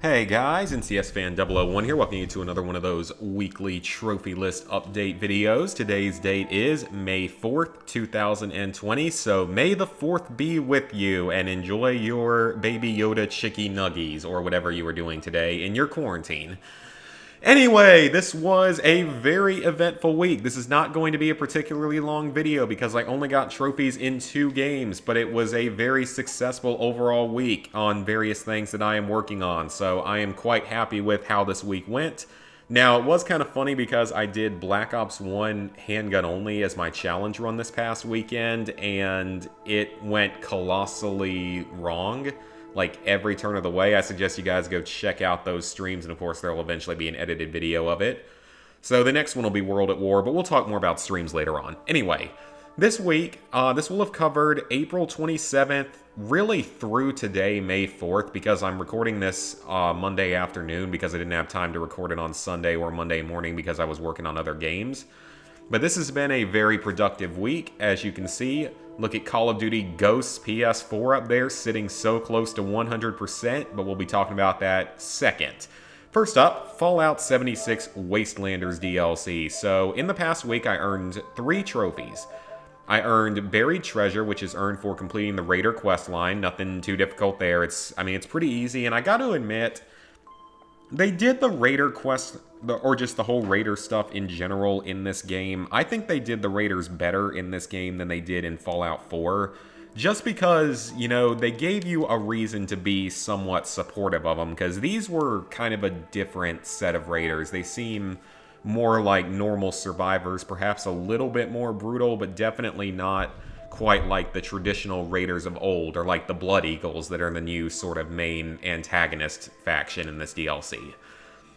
Hey guys, NCS Fan 001 here, welcoming you to another one of those weekly trophy list update videos. Today's date is May 4th, 2020, so may the 4th be with you and enjoy your Baby Yoda Chicky Nuggies or whatever you were doing today in your quarantine. Anyway, this was a very eventful week. This is not going to be a particularly long video because I only got trophies in 2 games, but it was a very successful overall week on various things that I am working on, so I am quite happy with how this week went. Now, it was kind of funny because I did Black Ops 1 handgun only as my challenge run this past weekend, and it went colossally wrong. Like every turn of the way. I suggest you guys go check out those streams, and of course there will eventually be an edited video of it. So the next one will be World at War, but we'll talk more about streams later on. Anyway, this week, this will have covered April 27th, really through today, May 4th, because I'm recording this Monday afternoon because I didn't have time to record it on Sunday or Monday morning because I was working on other games. But this has been a very productive week, as you can see. Look at Call of Duty Ghosts PS4 up there, sitting so close to 100%, but we'll be talking about that second. First up, Fallout 76 Wastelanders DLC. So, in the past week, I earned 3 trophies. I earned Buried Treasure, which is earned for completing the Raider quest line. Nothing too difficult there. It's pretty easy, and I gotta admit, they did the Raider quest, or just the whole Raider stuff in general in this game. I think they did the Raiders better in this game than they did in Fallout 4. Just because, you know, they gave you a reason to be somewhat supportive of them. Because these were kind of a different set of Raiders. They seem more like normal survivors. Perhaps a little bit more brutal, but definitely not quite like the traditional Raiders of old, or like the Blood Eagles that are the new sort of main antagonist faction in this DLC.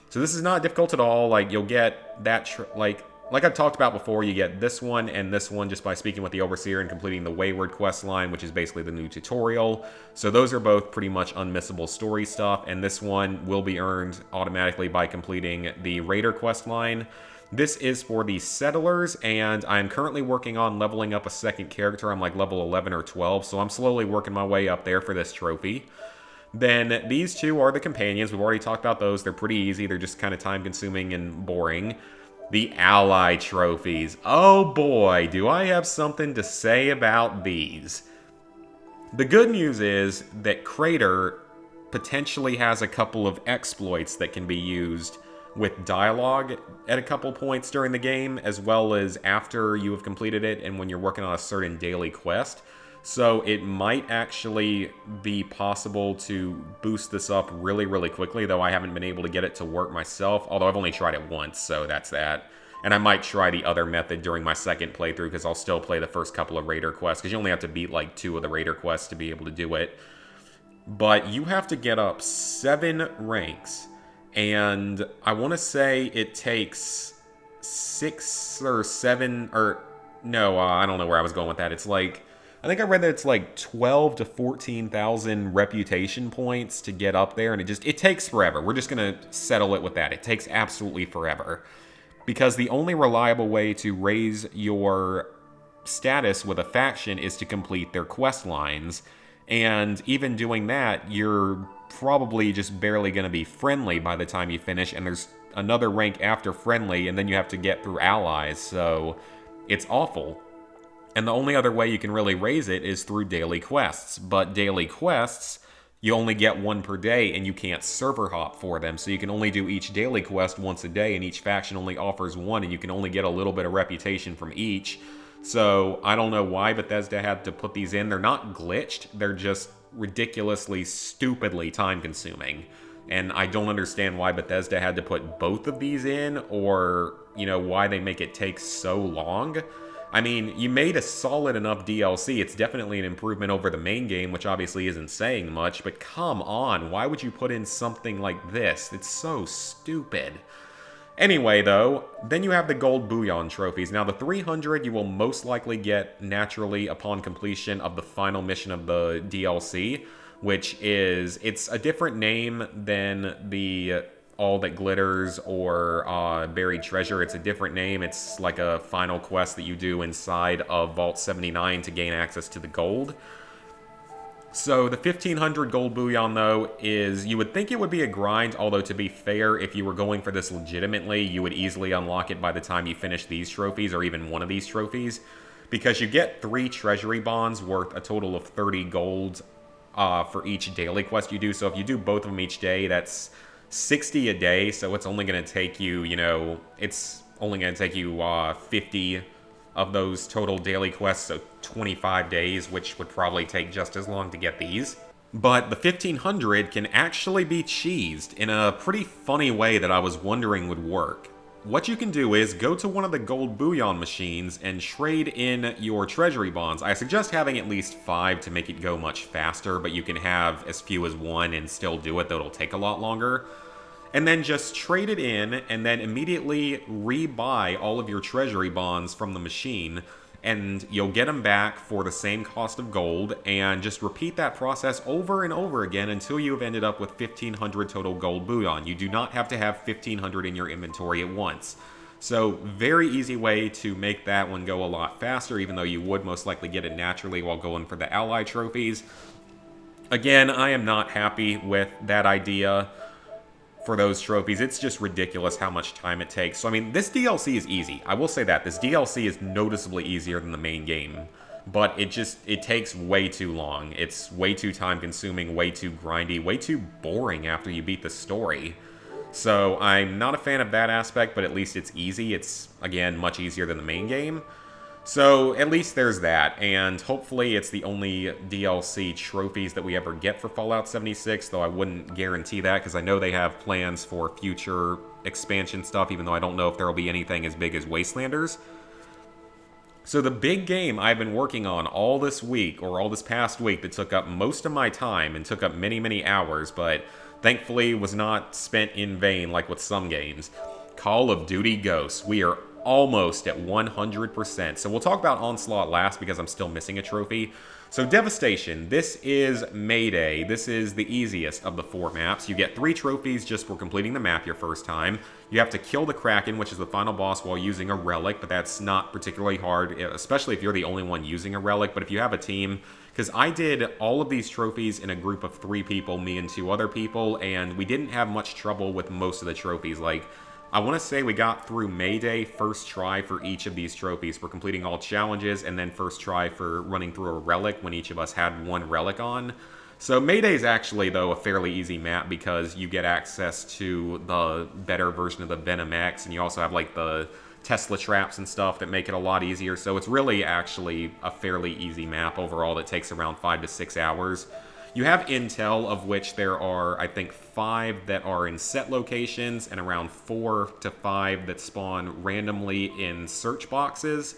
So this is not difficult at all. Like, you'll get that, like I've talked about before, you get this one and this one just by speaking with the Overseer and completing the Wayward quest line, which is basically the new tutorial. So those are both pretty much unmissable story stuff, and this one will be earned automatically by completing the Raider quest line. This is for the Settlers, and I'm currently working on leveling up a second character. I'm like level 11 or 12, so I'm slowly working my way up there for this trophy. Then these two are the Companions. We've already talked about those. They're pretty easy. They're just kind of time-consuming and boring. The Ally trophies. Oh boy, do I have something to say about these. The good news is that Crater potentially has a couple of exploits that can be used with dialogue at a couple points during the game, as well as after you have completed it and when you're working on a certain daily quest. So it might actually be possible to boost this up really, really quickly, though I haven't been able to get it to work myself, although I've only tried it once, so that's that. And I might try the other method during my second playthrough, because I'll still play the first couple of Raider quests, because you only have to beat like 2 of the Raider quests to be able to do it. But you have to get up 7 ranks. And I want to say it takes 6 or 7, or no, I don't know where I was going with that. It's like, I think I read that it's like 12 to 14,000 reputation points to get up there, and it takes forever. We're just going to settle it with that. It takes absolutely forever. Because the only reliable way to raise your status with a faction is to complete their quest lines. And even doing that, you're probably just barely going to be friendly by the time you finish, and there's another rank after friendly, and then you have to get through allies, so it's awful. And the only other way you can really raise it is through daily quests, but daily quests, you only get 1 per day, and you can't server hop for them, so you can only do each daily quest once a day, and each faction only offers 1, and you can only get a little bit of reputation from each. So, I don't know why Bethesda had to put these in. They're not glitched, they're just ridiculously, stupidly time-consuming. And I don't understand why Bethesda had to put both of these in, or, you know, why they make it take so long. I mean, you made a solid enough DLC. It's definitely an improvement over the main game, which obviously isn't saying much, but come on, why would you put in something like this? It's so stupid. Anyway, though, then you have the gold bullion trophies. Now, the 300 you will most likely get naturally upon completion of the final mission of the DLC, which is, it's a different name than the All That Glitters or Buried Treasure. It's a different name. It's like a final quest that you do inside of Vault 79 to gain access to the gold. So the 1500 gold bullion, though, is, you would think it would be a grind, although to be fair, if you were going for this legitimately, you would easily unlock it by the time you finish these trophies, or even one of these trophies, because you get 3 treasury bonds worth a total of 30 gold for each daily quest you do. So if you do both of them each day, that's 60 a day, so it's only going to take you, it's only going to take you 50 of those total daily quests, so 25 days, which would probably take just as long to get these. But the 1500 can actually be cheesed in a pretty funny way that I was wondering would work. What you can do is go to one of the gold bullion machines and trade in your treasury bonds. I suggest having at least 5 to make it go much faster, but you can have as few as 1 and still do it, though it'll take a lot longer. And then just trade it in, and then immediately re-buy all of your treasury bonds from the machine, and you'll get them back for the same cost of gold, and just repeat that process over and over again until you have ended up with 1500 total gold bullion. You do not have to have 1500 in your inventory at once. So, very easy way to make that one go a lot faster, even though you would most likely get it naturally while going for the ally trophies. Again, I am not happy with that idea for those trophies. It's just ridiculous how much time it takes. So, I mean, this DLC is easy. I will say that. This DLC is noticeably easier than the main game. But it takes way too long. It's way too time-consuming, way too grindy, way too boring after you beat the story. So, I'm not a fan of that aspect, but at least it's easy. It's, again, much easier than the main game. So, at least there's that, and hopefully it's the only DLC trophies that we ever get for Fallout 76, though I wouldn't guarantee that, because I know they have plans for future expansion stuff, even though I don't know if there will be anything as big as Wastelanders. So the big game I've been working on all this week, or all this past week, that took up most of my time, and took up many, many hours, but thankfully was not spent in vain like with some games. Call of Duty Ghosts. We are almost at 100%. So we'll talk about Onslaught last because I'm still missing a trophy. So Devastation, this is Mayday. This is the easiest of the 4 maps. You get 3 trophies just for completing the map your first time. You have to kill the Kraken, which is the final boss, while using a relic, but that's not particularly hard, especially if you're the only one using a relic. But if you have a team, because I did all of these trophies in a group of 3 people, me and 2 other people, and we didn't have much trouble with most of the trophies. Like, I want to say we got through Mayday first try for each of these trophies for completing all challenges, and then first try for running through a relic when each of us had 1 relic on. So Mayday is actually, though, a fairly easy map because you get access to the better version of the Venom X, and you also have, like, the Tesla traps and stuff that make it a lot easier. So it's really actually a fairly easy map overall that takes around 5 to 6 hours. You have intel, of which there are, I think, 5 that are in set locations, and around 4 to 5 that spawn randomly in search boxes.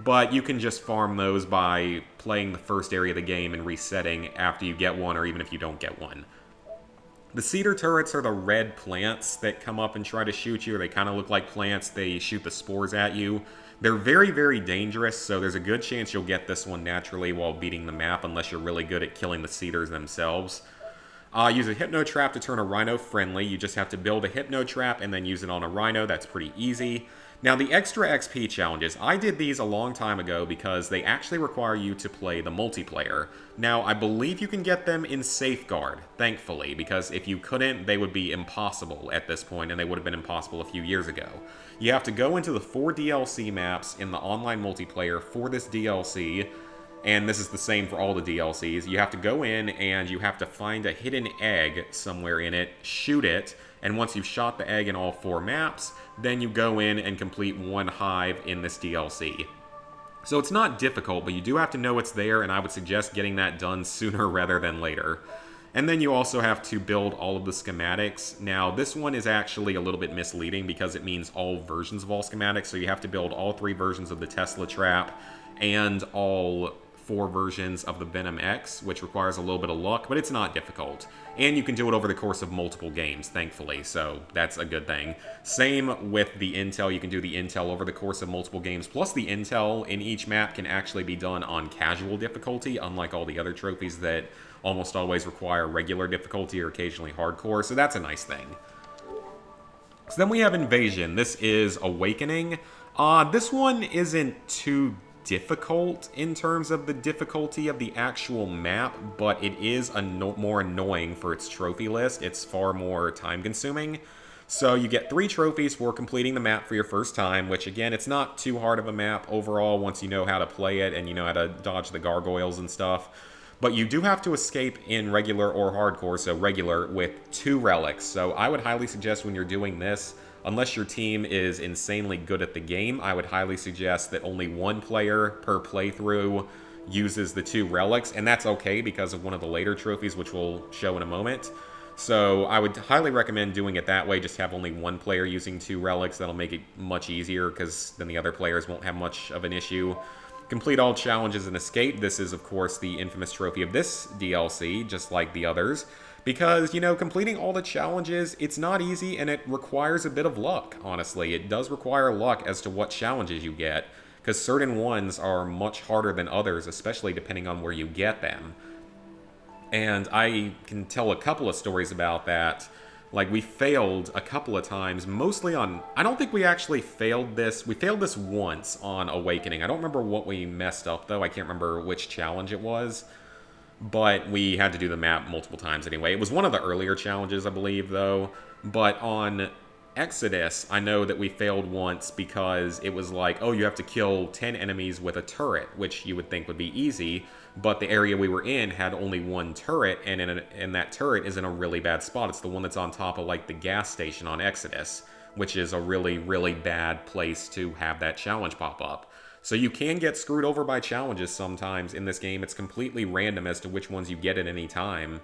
But you can just farm those by playing the first area of the game and resetting after you get one, or even if you don't get one. The cedar turrets are the red plants that come up and try to shoot you. They kind of look like plants. They shoot the spores at you. They're very, very dangerous, so there's a good chance you'll get this one naturally while beating the map, unless you're really good at killing the cedars themselves. Use a Hypno Trap to turn a Rhino friendly. You just have to build a Hypno Trap and then use it on a Rhino. That's pretty easy. Now, the extra XP challenges, I did these a long time ago because they actually require you to play the multiplayer. Now, I believe you can get them in Safeguard, thankfully, because if you couldn't, they would be impossible at this point, and they would have been impossible a few years ago. You have to go into the 4 DLC maps in the online multiplayer for this DLC, and this is the same for all the DLCs. You have to go in and you have to find a hidden egg somewhere in it, shoot it, and once you've shot the egg in all 4 maps, then you go in and complete 1 hive in this DLC. So it's not difficult, but you do have to know it's there, and I would suggest getting that done sooner rather than later. And then you also have to build all of the schematics. Now, this one is actually a little bit misleading because it means all versions of all schematics, so you have to build all 3 versions of the Tesla trap and all 4 versions of the Venom X, which requires a little bit of luck, but it's not difficult. And you can do it over the course of multiple games, thankfully, so that's a good thing. Same with the intel. You can do the intel over the course of multiple games, plus the intel in each map can actually be done on casual difficulty, unlike all the other trophies that almost always require regular difficulty or occasionally hardcore, so that's a nice thing. So then we have Invasion. This is Awakening. This one isn't too difficult in terms of the difficulty of the actual map, but it is more annoying for its trophy list. It's far more time-consuming. So you get 3 trophies for completing the map for your first time, which again, it's not too hard of a map overall once you know how to play it and you know how to dodge the gargoyles and stuff. But you do have to escape in regular or hardcore, so regular, with 2 relics. So I would highly suggest when you're doing this, unless your team is insanely good at the game, I would highly suggest that only 1 player per playthrough uses the 2 relics, and that's okay because of one of the later trophies, which we'll show in a moment. So I would highly recommend doing it that way, just have only 1 player using 2 relics. That'll make it much easier, because then the other players won't have much of an issue. Complete all challenges and escape. This is, of course, the infamous trophy of this DLC, just like the others. Because, you know, completing all the challenges, it's not easy, and it requires a bit of luck, honestly. It does require luck as to what challenges you get, because certain ones are much harder than others, especially depending on where you get them. And I can tell a couple of stories about that. Like, we failed a couple of times, mostly on... I don't think we actually failed this. We failed this once on Awakening. I don't remember what we messed up, though. I can't remember which challenge it was. But we had to do the map multiple times anyway. It was one of the earlier challenges, I believe, though. But on Exodus, I know that we failed once because it was like, oh, you have to kill 10 enemies with a turret, which you would think would be easy. But the area we were in had only 1 turret, and that turret is in a really bad spot. It's the one that's on top of, like, the gas station on Exodus, which is a really, really bad place to have that challenge pop up. So you can get screwed over by challenges sometimes in this game. It's completely random as to which ones you get at any time.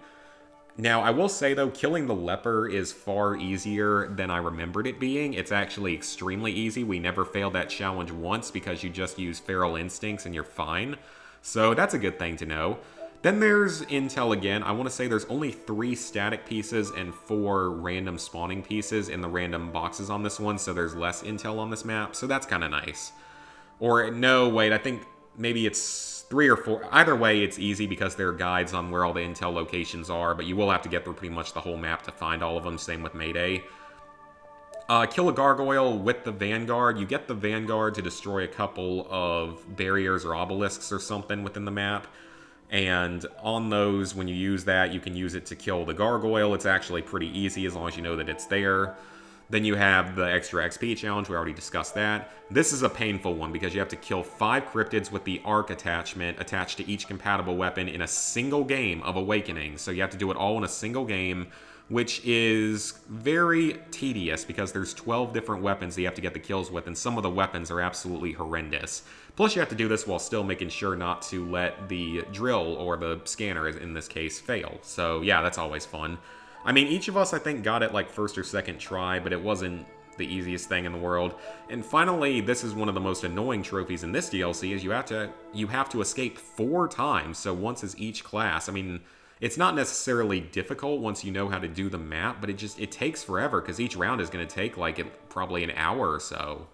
Now, I will say, though, killing the leper is far easier than I remembered it being. It's actually extremely easy. We never failed that challenge once because you just use feral instincts and you're fine. So that's a good thing to know. Then there's intel again. I want to say there's only 3 static pieces and 4 random spawning pieces in the random boxes on this one, so there's less intel on this map, so that's kind of nice. Or, no, wait, I think maybe it's 3 or 4. Either way, it's easy because there are guides on where all the intel locations are, but you will have to get through pretty much the whole map to find all of them, same with Mayday. Kill a gargoyle with the Vanguard. You get the Vanguard to destroy a couple of barriers or obelisks or something within the map. And on those, when you use that, you can use it to kill the gargoyle. It's actually pretty easy as long as you know that it's there. Then you have the extra XP challenge. We already discussed that. This is a painful one because you have to kill 5 cryptids with the arc attachment attached to each compatible weapon in a single game of Awakening. So you have to do it all in a single game, which is very tedious because there's 12 different weapons that you have to get the kills with, and some of the weapons are absolutely horrendous. Plus, you have to do this while still making sure not to let the drill, or the scanner in this case, fail. So yeah, that's always fun. I mean, each of us, I think, got it like first or second try, but it wasn't the easiest thing in the world. And finally, this is one of the most annoying trophies in this DLC, is you have to escape 4 times, so once is each class. I mean, it's not necessarily difficult once you know how to do the map, but it takes forever, because each round is going to take like probably an hour or so.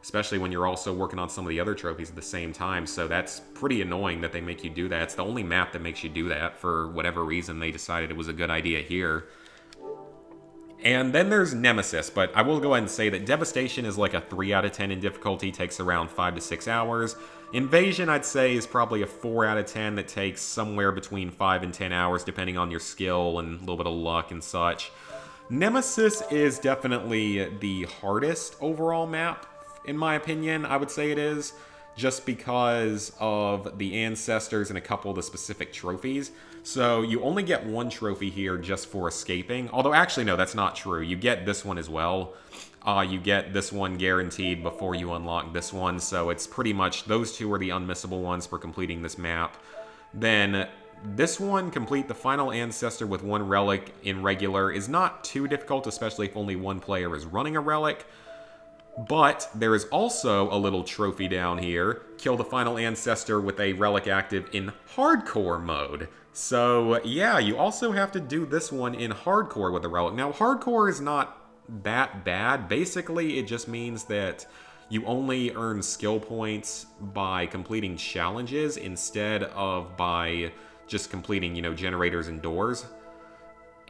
Especially when you're also working on some of the other trophies at the same time, so that's pretty annoying that they make you do that. It's the only map that makes you do that. For whatever reason, they decided it was a good idea here. And then there's Nemesis, but I will go ahead and say that Devastation is like a 3 out of 10 in difficulty, takes around 5 to 6 hours. Invasion, I'd say, is probably a 4 out of 10 that takes somewhere between 5 and 10 hours, depending on your skill and a little bit of luck and such. Nemesis is definitely the hardest overall map, in my opinion. I would say it is, just because of the ancestors and a couple of the specific trophies. So you only get 1 trophy here just for escaping. Although, actually, no, that's not true. You get this one as well. You get this one guaranteed before you unlock this one. So it's pretty much, those 2 are the unmissable ones for completing this map. Then this one, complete the final ancestor with 1 relic in regular, is not too difficult, especially if only 1 player is running a relic. But there is also a little trophy down here. Kill the final ancestor with a relic active in hardcore mode. So yeah, you also have to do this one in hardcore with a relic. Now, hardcore is not that bad. Basically, it just means that you only earn skill points by completing challenges instead of by just completing, generators and doors.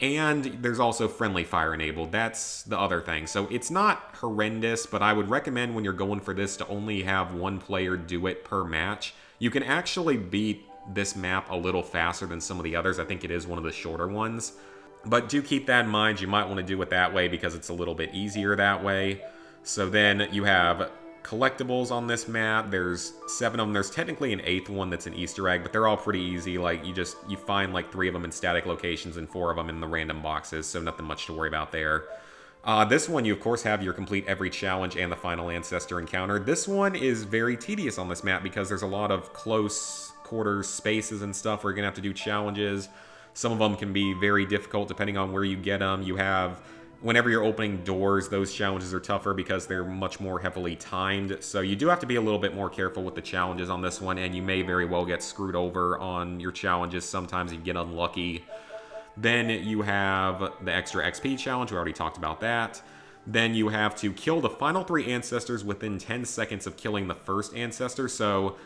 And there's also friendly fire enabled. That's the other thing. So it's not horrendous, but I would recommend when you're going for this to only have one player do it per match. You can actually beat this map a little faster than some of the others. I think it is one of the shorter ones. But do keep that in mind. You might want to do it that way because it's a little bit easier that way. So then you have collectibles on this map. There's 7 of them. There's technically an 8th one that's an Easter egg, but they're all pretty easy. Like, you find like 3 of them in static locations and 4 of them in the random boxes, so nothing much to worry about there. This one, you of course have your complete every challenge and the final ancestor encounter. This one is very tedious on this map because there's a lot of close quarters spaces and stuff where you're gonna have to do challenges. Some of them can be very difficult depending on where you get them. You have, whenever you're opening doors, those challenges are tougher because they're much more heavily timed. So you do have to be a little bit more careful with the challenges on this one, and you may very well get screwed over on your challenges. Sometimes you get unlucky. Then you have the extra XP challenge. We already talked about that. Then you have to kill the final 3 ancestors within 10 seconds of killing the first ancestor. So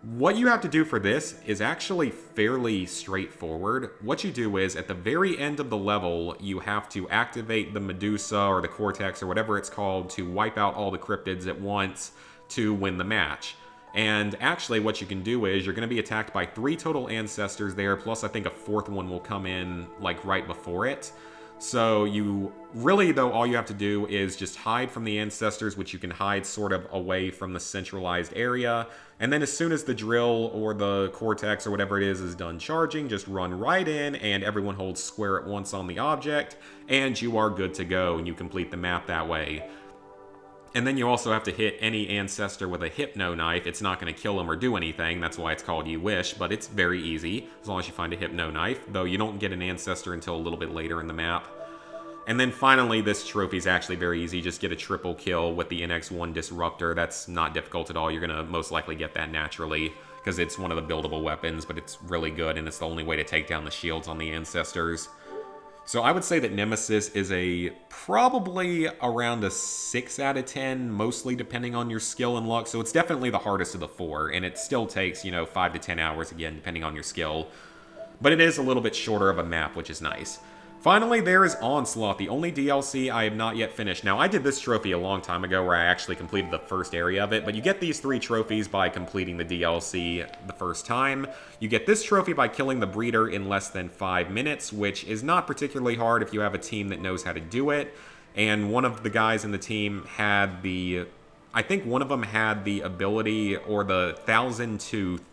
what you have to do for this is actually fairly straightforward. What you do is, at the very end of the level, you have to activate the Medusa or the Cortex or whatever it's called to wipe out all the cryptids at once to win the match. And actually what you can do is, you're going to be attacked by 3 total ancestors there, plus I think a 4th one will come in like right before it. So you really, though, all you have to do is just hide from the ancestors, which you can hide sort of away from the centralized area. And then as soon as the drill or the cortex or whatever it is done charging, just run right in and everyone holds square at once on the object and you are good to go and you complete the map that way. And then you also have to hit any ancestor with a hypno knife. It's not going to kill them or do anything. That's why it's called You Wish, but it's very easy as long as you find a hypno knife, though you don't get an ancestor until a little bit later in the map. And then finally, this trophy is actually very easy. Just get a triple kill with the NX-1 Disruptor. That's not difficult at all. You're going to most likely get that naturally because it's one of the buildable weapons, but it's really good, and it's the only way to take down the shields on the ancestors. So I would say that Nemesis is probably around a 6 out of 10, mostly depending on your skill and luck. So it's definitely the hardest of the 4, and it still takes, 5 to 10 hours, again, depending on your skill. But it is a little bit shorter of a map, which is nice. Finally, there is Onslaught, the only DLC I have not yet finished. Now, I did this trophy a long time ago where I actually completed the first area of it, but you get these 3 trophies by completing the DLC the first time. You get this trophy by killing the breeder in less than 5 minutes, which is not particularly hard if you have a team that knows how to do it. And one of the guys in the team had I think one of them had the ability, or the Thousand Tooth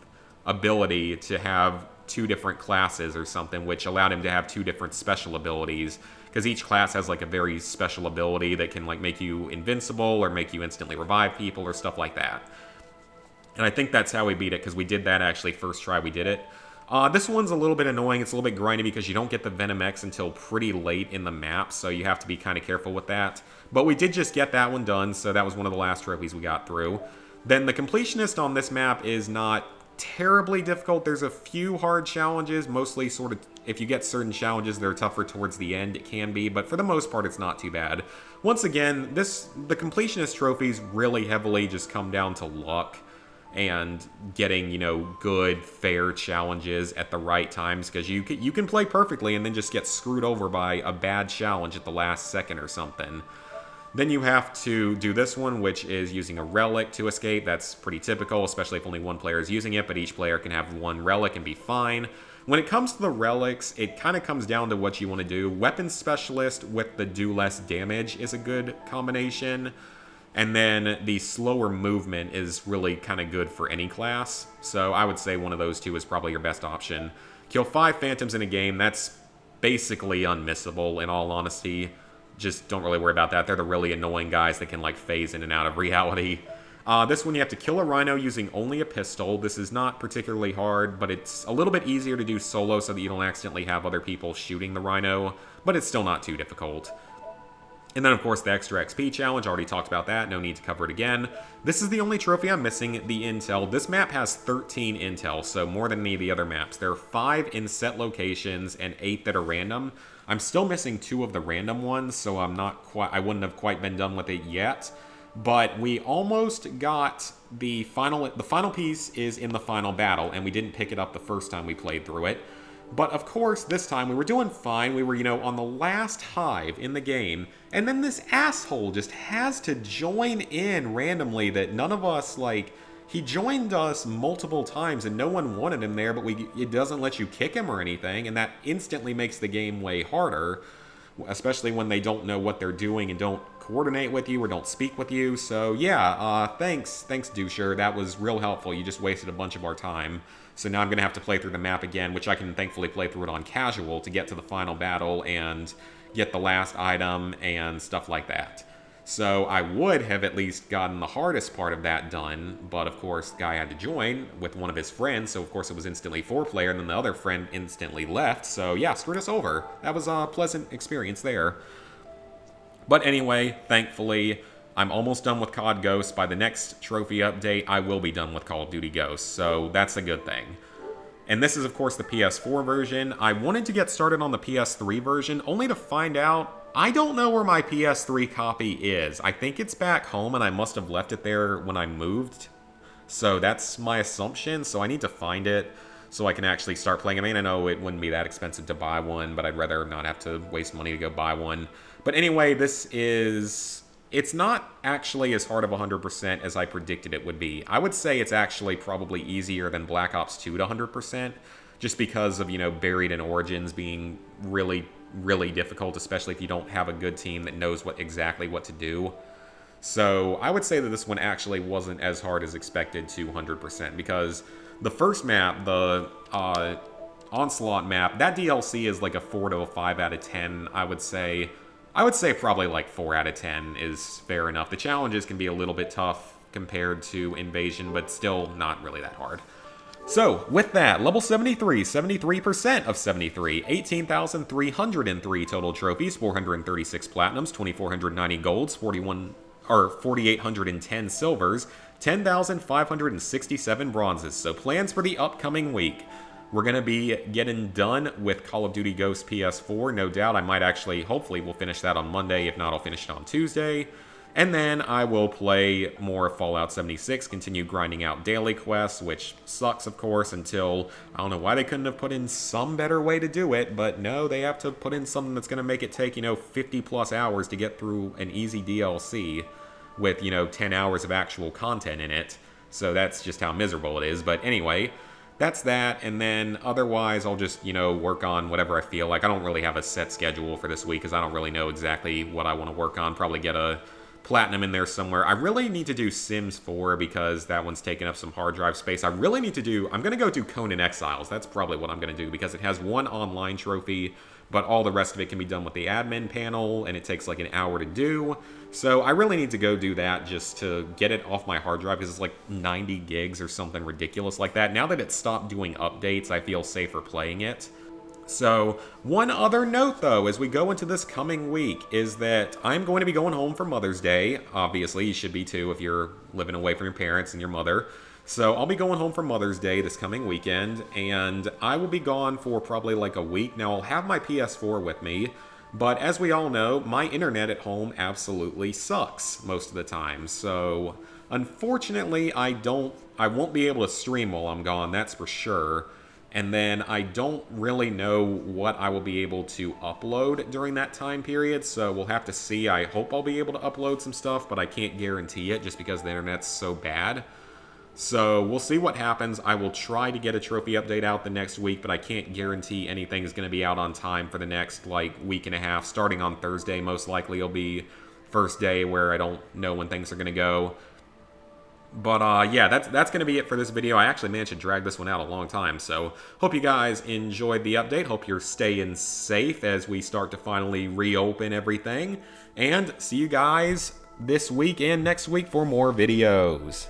ability, to have 2 different classes or something, which allowed him to have 2 different special abilities, because each class has like a very special ability that can like make you invincible or make you instantly revive people or stuff like that. And I think that's how we beat it, because we did that actually first try we did it. This one's a little bit annoying. It's a little bit grindy because you don't get the Venom X until pretty late in the map, so you have to be kind of careful with that. But we did just get that one done, so that was one of the last trophies we got through. Then the completionist on this map is not terribly difficult. There's a few hard challenges, mostly sort of, if you get certain challenges that are tougher towards the end, it can be, but for the most part, it's not too bad. Once again, the completionist trophies really heavily just come down to luck and getting, good, fair challenges at the right times, because you can play perfectly and then just get screwed over by a bad challenge at the last second or something. Then you have to do this one, which is using a relic to escape. That's pretty typical, especially if only one player is using it, but each player can have 1 relic and be fine. When it comes to the relics, it kind of comes down to what you want to do. Weapon Specialist with the do less damage is a good combination. And then the slower movement is really kind of good for any class. So I would say one of those 2 is probably your best option. Kill 5 phantoms in a game. That's basically unmissable, in all honesty. Just don't really worry about that. They're the really annoying guys that can like phase in and out of reality. This one you have to kill a rhino using only a pistol. This is not particularly hard, but it's a little bit easier to do solo so that you don't accidentally have other people shooting the rhino, but it's still not too difficult. And then, of course, the extra XP challenge. I already talked about that. No need to cover it again. This is the only trophy I'm missing, the intel. This map has 13 intel, so more than any of the other maps. There are 5 in set locations and 8 that are random. I'm still missing 2 of the random ones, so I wouldn't have quite been done with it yet. But we almost got the final piece is in the final battle, and we didn't pick it up the first time we played through it. But of course, this time we were doing fine. We were, on the last hive in the game. And then this asshole just has to join in randomly that none of us, he joined us multiple times and no one wanted him there, but it doesn't let you kick him or anything. And that instantly makes the game way harder, especially when they don't know what they're doing and don't coordinate with you or don't speak with you. So yeah, thanks Doucher. That was real helpful. You just wasted a bunch of our time. So now I'm going to have to play through the map again, which I can thankfully play through it on casual to get to the final battle and get the last item and stuff like that. So I would have at least gotten the hardest part of that done, but of course the guy had to join with one of his friends, so of course it was instantly 4-player, and then the other friend instantly left, so yeah, screwed us over. That was a pleasant experience there. But anyway, thankfully, I'm almost done with COD Ghosts. By the next trophy update, I will be done with Call of Duty Ghosts, so that's a good thing. And this is, of course, the PS4 version. I wanted to get started on the PS3 version, only to find out I don't know where my PS3 copy is. I think it's back home, and I must have left it there when I moved. So that's my assumption, so I need to find it so I can actually start playing. I mean, I know it wouldn't be that expensive to buy one, but I'd rather not have to waste money to go buy one. But anyway, it's not actually as hard of 100% as I predicted it would be. I would say it's actually probably easier than Black Ops 2 to 100%, just because of, Buried in Origins being really, really difficult, especially if you don't have a good team that knows exactly what to do. So I would say that this one actually wasn't as hard as expected to 100%, because the first map, the Onslaught map, that DLC is like a 4 to a 5 out of 10, I would say. I would say probably like 4 out of 10 is fair enough. The challenges can be a little bit tough compared to Invasion, but still not really that hard. So, with that, level 73, 73% of 73, 18,303 total trophies, 436 platinums, 2,490 golds, 4,810 silvers, 10,567 bronzes. So plans for the upcoming week. We're going to be getting done with Call of Duty Ghosts PS4, no doubt. I might actually, hopefully we'll finish that on Monday. If not, I'll finish it on Tuesday. And then I will play more Fallout 76, continue grinding out daily quests, which sucks, of course, until, I don't know why they couldn't have put in some better way to do it, but no, they have to put in something that's going to make it take, 50 plus hours to get through an easy DLC with, 10 hours of actual content in it. So that's just how miserable it is. But anyway, that's that, and then otherwise I'll just, work on whatever I feel like. I don't really have a set schedule for this week because I don't really know exactly what I want to work on. Probably get a platinum in there somewhere. I really need to do Sims 4 because that one's taking up some hard drive space. I'm going to go do Conan Exiles. That's probably what I'm going to do because it has one online trophy, but all the rest of it can be done with the admin panel, and it takes like an hour to do. So I really need to go do that just to get it off my hard drive because it's like 90 gigs or something ridiculous like that. Now that it's stopped doing updates, I feel safer playing it. So, one other note, though, as we go into this coming week, is that I'm going to be going home for Mother's Day. Obviously, you should be too if you're living away from your parents and your mother. So, I'll be going home for Mother's Day this coming weekend, and I will be gone for probably like a week. Now, I'll have my PS4 with me, but as we all know, my internet at home absolutely sucks most of the time. So, unfortunately, I won't be able to stream while I'm gone, that's for sure. And then I don't really know what I will be able to upload during that time period, so we'll have to see. I hope I'll be able to upload some stuff, but I can't guarantee it just because the internet's so bad. So we'll see what happens. I will try to get a trophy update out the next week, but I can't guarantee anything's going to be out on time for the next week and a half. Starting on Thursday, most likely it'll be first day where I don't know when things are going to go. But yeah, that's going to be it for this video. I actually managed to drag this one out a long time, so hope you guys enjoyed the update. Hope you're staying safe as we start to finally reopen everything. And see you guys this week and next week for more videos.